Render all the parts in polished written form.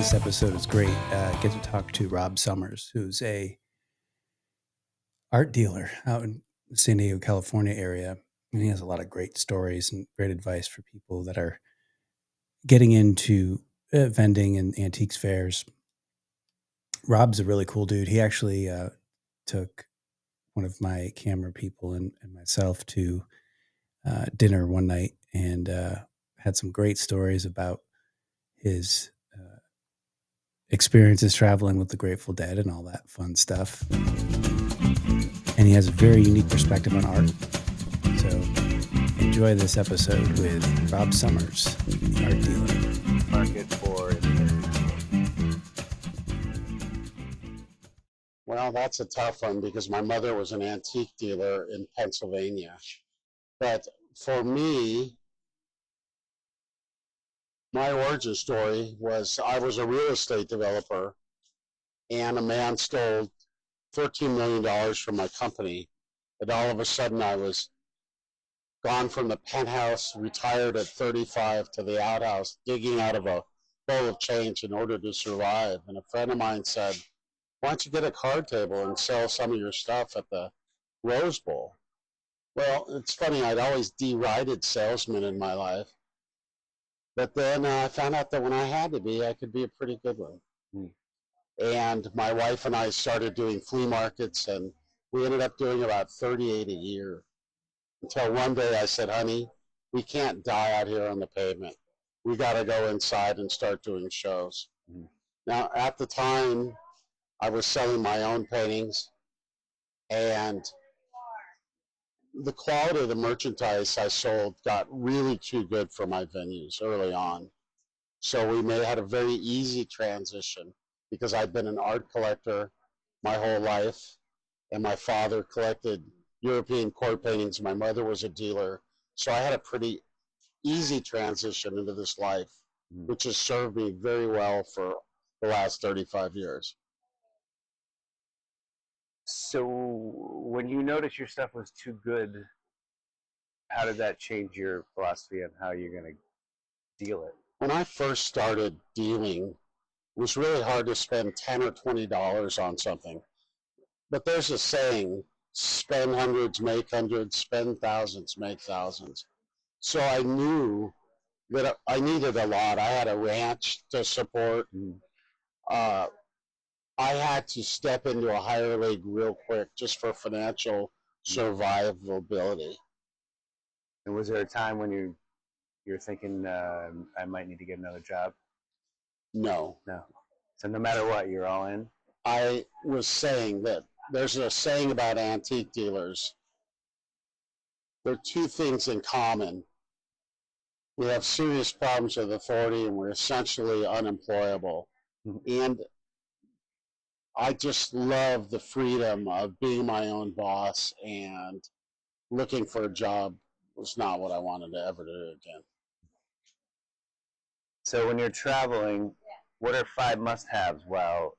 This episode is great. I get to talk to Rob Sommers, who's a art dealer out in the San Diego, California area, and he has a lot of great stories and great advice for people that are getting into vending and antiques fairs. Rob's a really cool dude. He actually took one of my camera people and myself to dinner one night and had some great stories about his experiences traveling with the Grateful Dead and all that fun stuff. And he has a very unique perspective on art. So enjoy this episode with Rob Sommers, the art dealer. Market for Well, that's a tough one because my mother was an antique dealer in Pennsylvania. But for me, my origin story was I was a real estate developer and a man stole $13 million from my company. And all of a sudden I was gone from the penthouse, retired at 35 to the outhouse, digging out of a bowl of change in order to survive. And a friend of mine said, why don't you get a card table and sell some of your stuff at the Rose Bowl? Well, it's funny, I'd always derided salesmen in my life. But then I found out that when I had to be, I could be a pretty good one. And my wife and I started doing flea markets, and we ended up doing about 38 a year. Until one day I said, honey, we can't die out here on the pavement. We got to go inside and start doing shows. Now, at the time, I was selling my own paintings, and the quality of the merchandise I sold got really too good for my venues early on. So we had a very easy transition because I'd been an art collector my whole life, and my father collected European court paintings. My mother was a dealer. So I had a pretty easy transition into this life, which has served me very well for the last 35 years. So when you noticed your stuff was too good, how did that change your philosophy on how you're going to deal it? When I first started dealing, it was really hard to spend $10 or $20 on something. But there's a saying, spend hundreds, make hundreds, spend thousands, make thousands. So I knew that I needed a lot. I had a ranch to support. I had to step into a higher league real quick just for financial survivability. And was there a time when you're thinking I might need to get another job? No. So no matter what, you're all in? I was saying that there's a saying about antique dealers. There are two things in common. We have serious problems with authority, and we're essentially unemployable. And I just love the freedom of being my own boss, and looking for a job was not what I wanted to ever do again. So when you're traveling, what are 5 must-haves while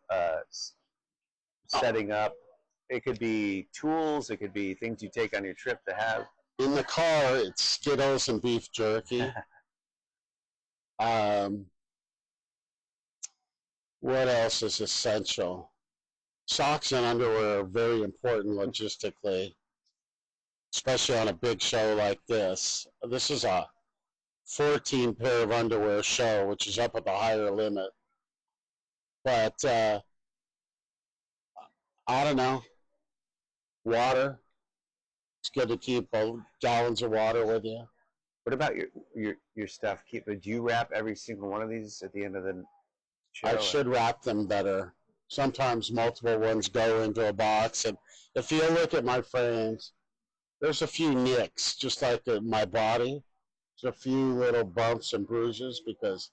setting up? It could be tools, it could be things you take on your trip to have. In the car, it's Skittles and beef jerky. What else is essential? Socks and underwear are very important logistically, especially on a big show like this. This is a 14 pair of underwear show, which is up at the higher limit. But I don't know. Water. It's good to keep gallons of water with you. What about your stuff? Do you wrap every single one of these at the end of the show? I should wrap them better. Sometimes multiple ones go into a box, and if you look at my frames, there's a few nicks, just like my body. There's a few little bumps and bruises because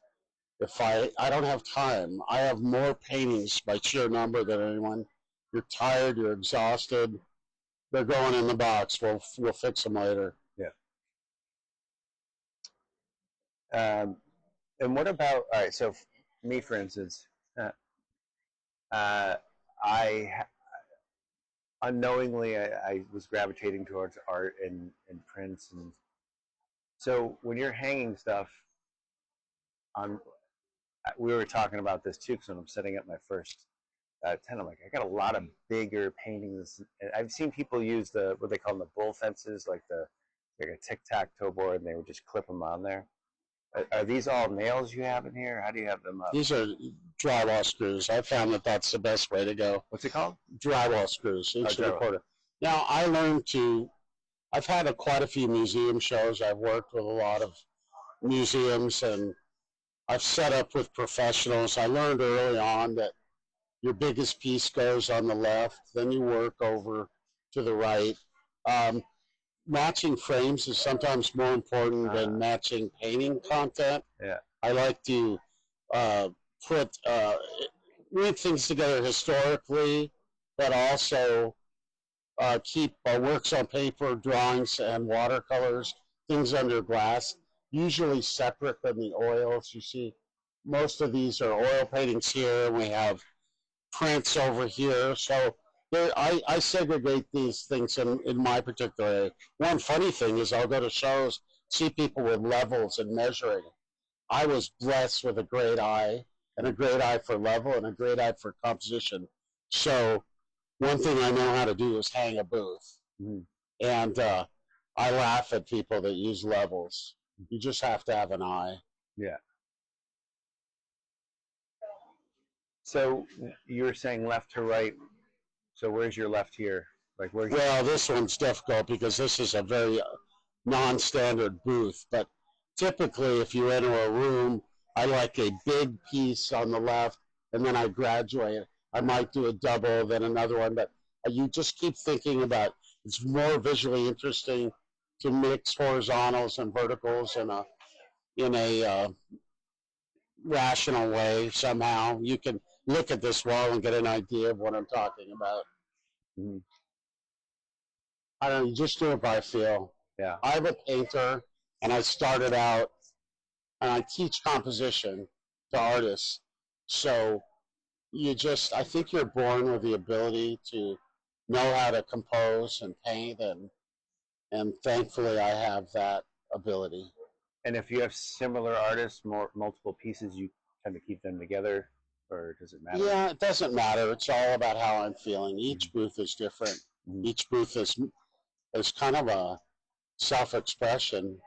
if I don't have time. I have more paintings by sheer number than anyone. You're tired, you're exhausted. They're going in the box. We'll fix them later. Yeah. And what about, all right, so me, for instance, I unknowingly, I was gravitating towards art and prints. And so when you're hanging stuff on, we were talking about this too, because when I'm setting up my first tent, I'm like, I got a lot of bigger paintings. I've seen people use what they call them, the bull fences, like a tic-tac-toe board, and they would just clip them on there. Are these all nails you have in here? How do you have them up? These are drywall screws. I found that that's the best way to go. What's it called? Drywall screws, inch and a quarter. Now, I've had quite a few museum shows. I've worked with a lot of museums, and I've set up with professionals. I learned early on that your biggest piece goes on the left, then you work over to the right. Um, Matching frames is sometimes more important than matching painting content. Yeah. I like to uh, read things together historically, but also keep works on paper, drawings, and watercolors, things under glass, usually separate than the oils. You see, most of these are oil paintings here, and we have prints over here. So I segregate these things in my particular area. One funny thing is I'll go to shows, see people with levels and measuring. I was blessed with a great eye, and a great eye for level, and a great eye for composition. So one thing I know how to do is hang a booth. Mm-hmm. And I laugh at people that use levels. You just have to have an eye. Yeah. So you were saying left to right. So where's your left here? Like where's Well, this one's difficult because this is a very non-standard booth. But typically, if you enter a room, I like a big piece on the left, and then I graduate. I might do a double, then another one. But you just keep thinking about it's more visually interesting to mix horizontals and verticals in a rational way somehow. You can look at this wall and get an idea of what I'm talking about. Mm-hmm. I don't know, you just do it by feel. Yeah. I'm a painter, and I started out, and I teach composition to artists. So I think you're born with the ability to know how to compose and paint, and thankfully I have that ability. And if you have similar artists, multiple pieces, you tend to keep them together, or does it matter? Yeah, it doesn't matter. It's all about how I'm feeling. Each booth is different. Mm-hmm. Each booth is kind of a self-expression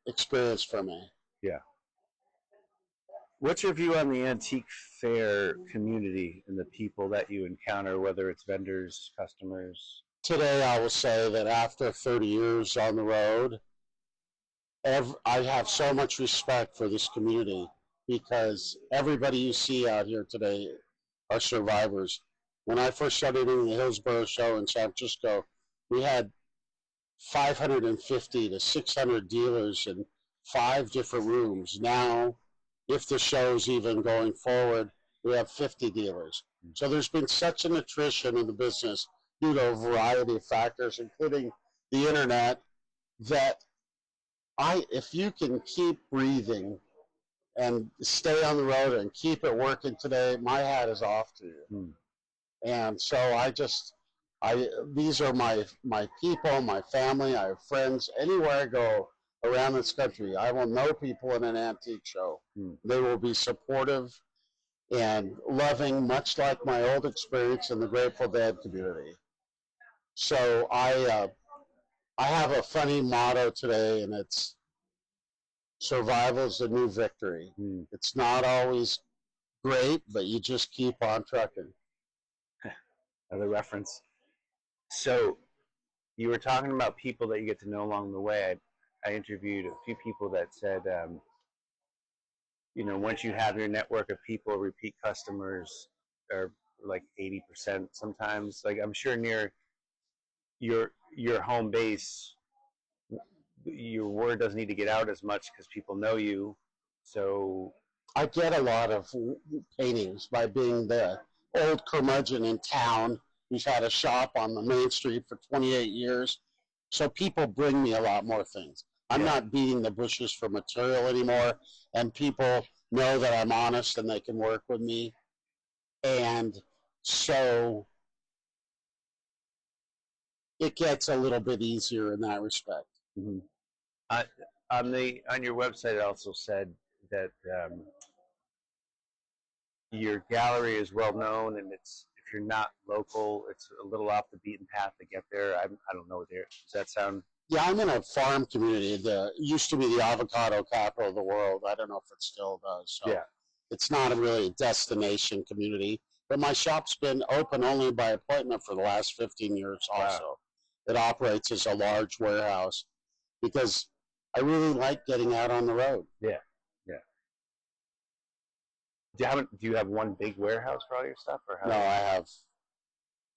experience for me. Yeah. What's your view on the antique fair community and the people that you encounter, whether it's vendors, customers? Today, I will say that after 30 years on the road, I have so much respect for this community because everybody you see out here today are survivors. When I first started doing the Hillsborough show in San Francisco, we had 550 to 600 dealers in 5 different rooms. Now, if the show's even going forward, we have 50 dealers. So there's been such an attrition in the business due to a variety of factors, including the internet, that if you can keep breathing and stay on the road and keep it working today, my hat is off to you. And so these are my people, my family. I have friends. Anywhere I go around this country, I will know people in an antique show. They will be supportive and loving, much like my old experience in the Grateful Dead community. So I have a funny motto today, and it's survival is the new victory. It's not always great, but you just keep on trucking. Another reference. So you were talking about people that you get to know along the way. I interviewed a few people that said, once you have your network of people, repeat customers are like 80% sometimes. Like I'm sure near your home base, your word doesn't need to get out as much because people know you. So I get a lot of paintings by being the old curmudgeon in town who's had a shop on the main street for 28 years. So people bring me a lot more things. I'm not beating the bushes for material anymore, and people know that I'm honest and they can work with me. And so it gets a little bit easier in that respect. Mm-hmm. On your website, it also said that your gallery is well known, and it's if you're not local, it's a little off the beaten path to get there. I don't know there. Does that sound? Yeah, I'm in a farm community. The used to be the avocado capital of the world. I don't know if it still does. So Yeah. it's not a really destination community. But my shop's been open only by appointment for the last 15 years also. Wow. It operates as a large warehouse because I really like getting out on the road. Yeah. Yeah. Do you have one big warehouse for all your stuff, or how? No, I have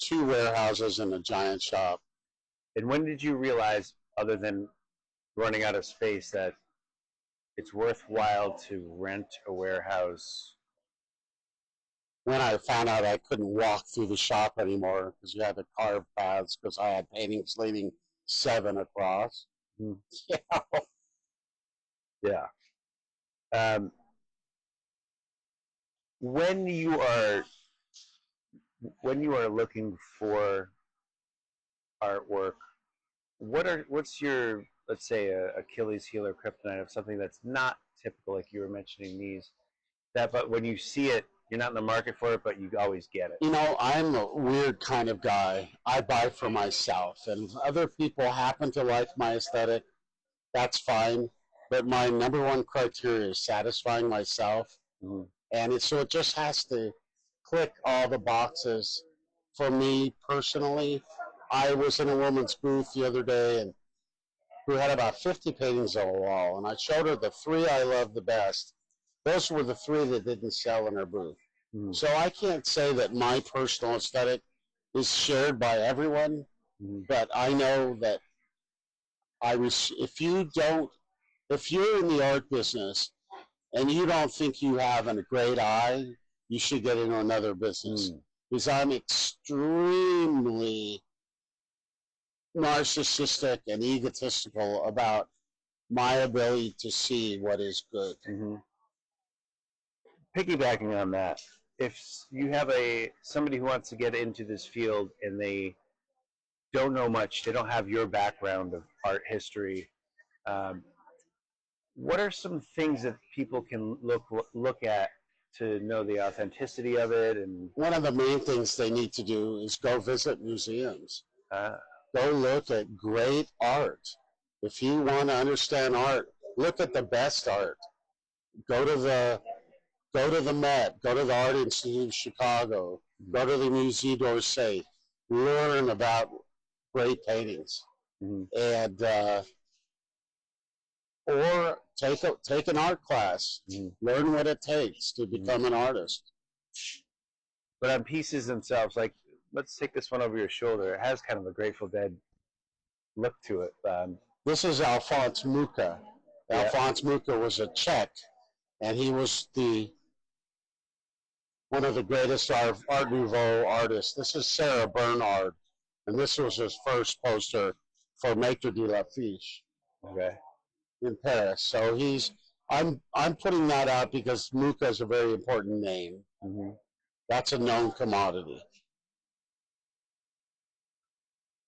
2 warehouses and a giant shop. And when did you realize, other than running out of space, that it's worthwhile to rent a warehouse? When I found out I couldn't walk through the shop anymore because you had to carve paths because I had paintings leading 7 across. Hmm. Yeah. Yeah. When you are looking for artwork, what's your, let's say, a Achilles heel or kryptonite of something that's not typical, like you were mentioning these, but when you see it, you're not in the market for it, but you always get it? You know, I'm a weird kind of guy. I buy for myself, and if other people happen to like my aesthetic, that's fine. But my number one criteria is satisfying myself, and so it just has to click all the boxes for me personally. I was in a woman's booth the other day, and who had about 50 paintings on the wall, and I showed her the 3 I loved the best. Those were the 3 that didn't sell in her booth. So I can't say that my personal aesthetic is shared by everyone, but I know that if you're in the art business and you don't think you have a great eye, you should get into another business. Because I'm extremely narcissistic and egotistical about my ability to see what is good. Piggybacking on that, if you have somebody who wants to get into this field and they don't know much, they don't have your background of art history, what are some things that people can look at to know the authenticity of it? And one of the main things they need to do is go visit museums. Go look at great art. If you want to understand art, look at the best art. Go to the Met, go to the Art Institute of Chicago, go to the Musée d'Orsay, learn about great paintings, and or take an art class, learn what it takes to become an artist. But on pieces themselves, like, let's take this one over your shoulder. It has kind of a Grateful Dead look to it. This is Alphonse Mucha. Alphonse Mucha was a Czech, and he was one of the greatest Art Nouveau artists. This is Sarah Bernard, and this was his first poster for Maître de l'Affiche in Paris. So I'm putting that out because Mucha is a very important name. That's a known commodity.